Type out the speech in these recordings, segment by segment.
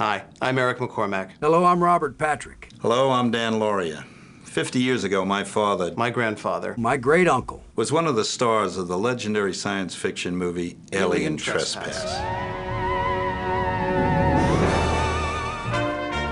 Hi, I'm Eric McCormack. Hello, I'm Robert Patrick. Hello, I'm Dan Lauria. 50 years ago, my father, My grandfather. My great-uncle was one of the stars of the legendary science fiction movie Alien Trespass.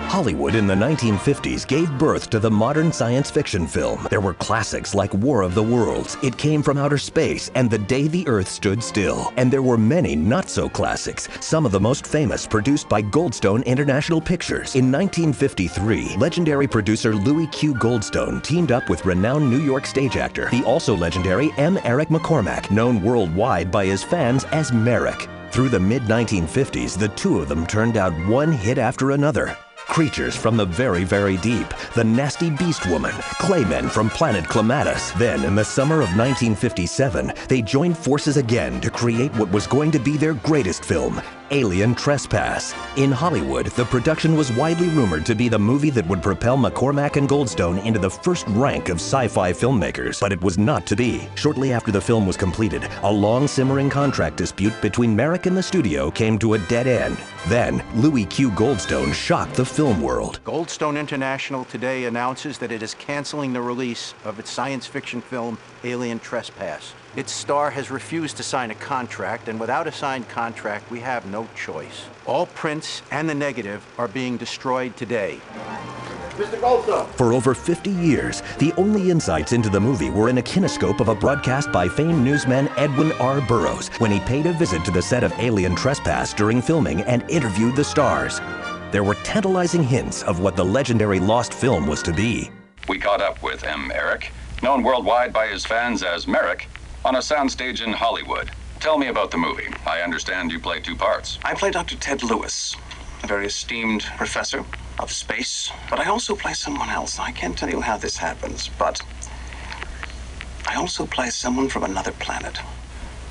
Hollywood in the 1950s gave birth to the modern science fiction film. There were classics like War of the Worlds, It Came from Outer Space, and The Day the Earth Stood Still. And there were many not-so-classics, some of the most famous produced by Goldstone International Pictures. In 1953, legendary producer Louis Q. Goldstone teamed up with renowned New York stage actor, the also legendary M. Eric McCormack, known worldwide by his fans as Merrick. Through the mid-1950s, the two of them turned out one hit after another. Creatures from the very, very deep, the Nasty Beast Woman, Claymen from planet Clematis. Then, in the summer of 1957, they joined forces again to create what was going to be their greatest film, Alien Trespass. In Hollywood, the production was widely rumored to be the movie that would propel McCormack and Goldstone into the first rank of sci-fi filmmakers, but it was not to be. Shortly after the film was completed, a long simmering contract dispute between Merrick and the studio came to a dead end. Then, Louis Q. Goldstone shocked the film world. Goldstone International today announces that it is canceling the release of its science fiction film, Alien Trespass. Its star has refused to sign a contract, and without a signed contract, we have no choice. All prints and the negative are being destroyed today. Mr. Goldstone! For over 50 years, the only insights into the movie were in a kinescope of a broadcast by famed newsman EDWIN R. Burroughs when he paid a visit to the set of Alien Trespass during filming and interviewed the stars. There were tantalizing hints of what the legendary lost film was to be. We caught up with M. Eric, known worldwide by his fans as Merrick, on a soundstage in Hollywood. Tell me about the movie. I understand you play two parts. I play Dr. Ted Lewis, a very esteemed professor of space, but I also play someone else. I can't tell you how this happens, but I also play someone from another planet.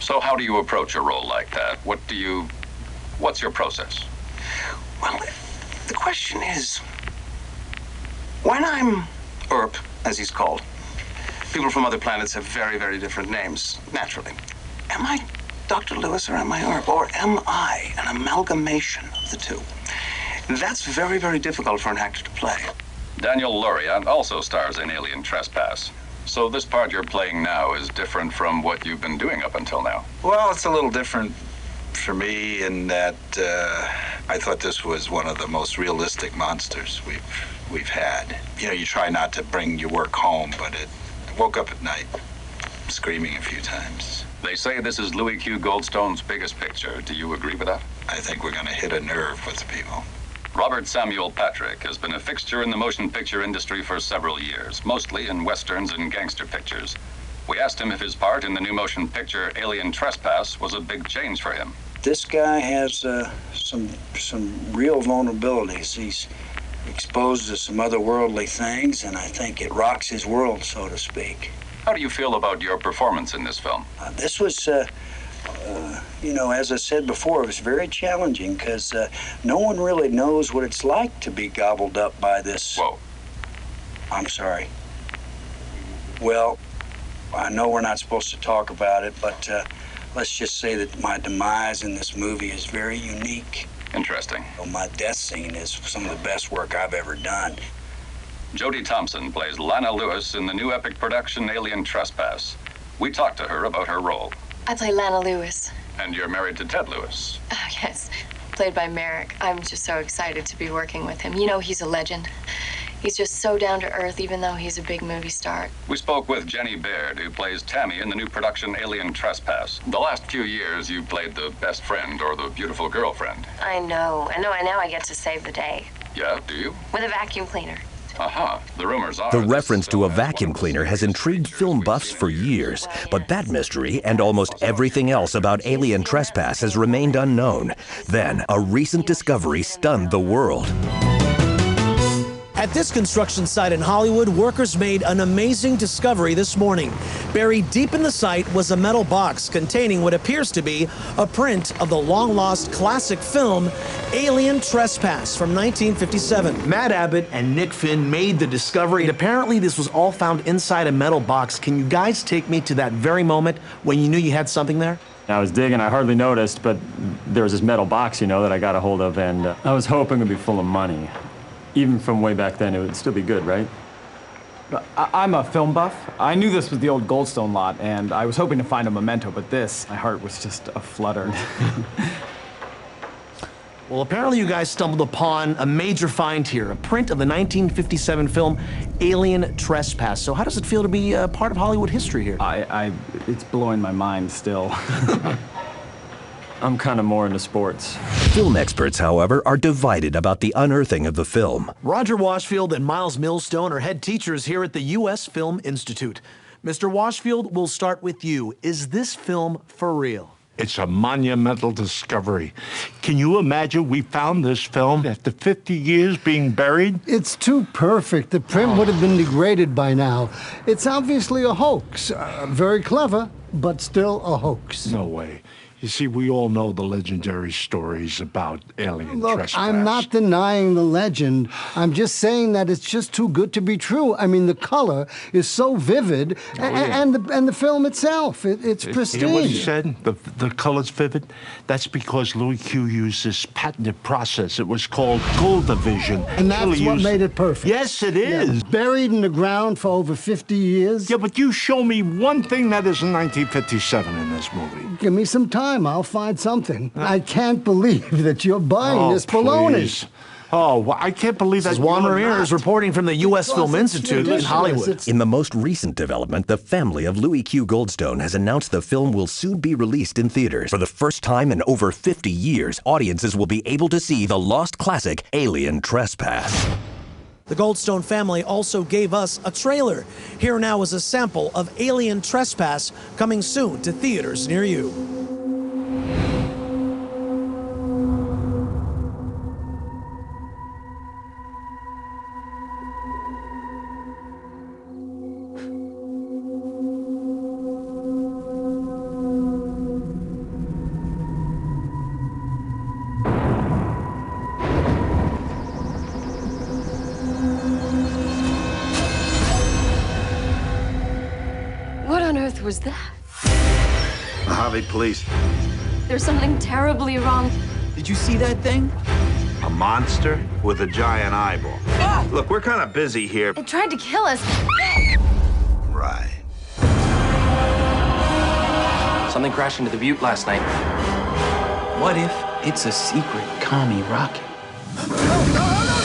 So how do you approach a role like that? What's your process? Well, the question is, when I'm Earp, as he's called, people from other planets have very, very different names, naturally. Am I Dr. Lewis or am I Earp? Or am I an amalgamation of the two? That's very, very difficult for an actor to play. Daniel Lauria also stars in Alien Trespass. So this part you're playing now is different from what you've been doing up until now? Well, it's a little different for me in that I thought this was one of the most realistic monsters we've had. You know, you try not to bring your work home, but I woke up at night screaming a few times. They say this is Louis Q. Goldstone's biggest picture. Do you agree with that? I think we're going to hit a nerve with people. Robert Samuel Patrick has been a fixture in the motion picture industry for several years, mostly in westerns and gangster pictures. We asked him if his part in the new motion picture Alien Trespass was a big change for him. This guy has some real vulnerabilities. He's exposed to some otherworldly things, and I think it rocks his world, so to speak. How do you feel about your performance in this film? This was, you know, as I said before, it was very challenging because no one really knows what it's like to be gobbled up by this. Whoa. I'm sorry. Well, I know we're not supposed to talk about it, but let's just say that my demise in this movie is very unique. Interesting. My death scene is some of the best work I've ever done. Jodie Thompson plays Lana Lewis in the new epic production Alien Trespass. We talked to her about her role. I play Lana Lewis. And you're married to Ted Lewis. Oh, yes. Played by Merrick. I'm just so excited to be working with him. You know, he's a legend. He's just so down to earth, even though he's a big movie star. We spoke with Jenni Baird, who plays Tammy in the new production Alien Trespass. The last few years, you played the best friend or the beautiful girlfriend. I know. Now I get to save the day. Yeah, do you? With a vacuum cleaner. Aha, the rumors are... The reference to a vacuum cleaner has intrigued film buffs for years, but that mystery and almost everything else about Alien Trespass has remained unknown. Then, a recent discovery stunned the world. At this construction site in Hollywood, workers made an amazing discovery this morning. Buried deep in the site was a metal box containing what appears to be a print of the long-lost classic film Alien Trespass from 1957. Matt Abbott and Nick Finn made the discovery, and apparently this was all found inside a metal box. Can you guys take me to that very moment when you knew you had something there? I was digging, I hardly noticed, but there was this metal box, that I got a hold of, and I was hoping it would be full of money. Even from way back then, it would still be good, right? I'm a film buff. I knew this was the old Goldstone lot, and I was hoping to find a memento, but my heart was just aflutter. Well, apparently you guys stumbled upon a major find here, a print of the 1957 film Alien Trespass. So how does it feel to be part of Hollywood history here? It's blowing my mind still. I'm kind of more into sports. Film experts, however, are divided about the unearthing of the film. Roger Washfield and Miles Millstone are head teachers here at the U.S. Film Institute. Mr. Washfield, we'll start with you. Is this film for real? It's a monumental discovery. Can you imagine we found this film after 50 years being buried? It's too perfect. The print would have been degraded by now. It's obviously a hoax. Very clever, but still a hoax. No way. You see, we all know the legendary stories about alien trespass. I'm not denying the legend. I'm just saying that it's just too good to be true. I mean, the color is so vivid, and the film itself, it's pristine. You know what he said? The color's vivid? That's because Louis Q used this patented process. It was called Ghota vision. And that's what made it perfect. Yes, it is. Yeah, buried in the ground for over 50 years. Yeah, but you show me one thing that is in 1957 in this movie. Give me some time. I'll find something. I can't believe that you're buying this baloney. Please. Oh, well, I can't believe that. Juan Ramirez reporting from the U.S. Film Institute in Hollywood. In the most recent development, the family of Louis Q. Goldstone has announced the film will soon be released in theaters. For the first time in over 50 years, audiences will be able to see the lost classic Alien Trespass. The Goldstone family also gave us a trailer. Here now is a sample of Alien Trespass, coming soon to theaters near you. What on earth was that? The Harvey police. There's something terribly wrong. Did you see that thing? A monster with a giant eyeball. Look, we're kind of busy here. It tried to kill us. Right. Something crashed into the butte last night. What if it's a secret commie rocket? No!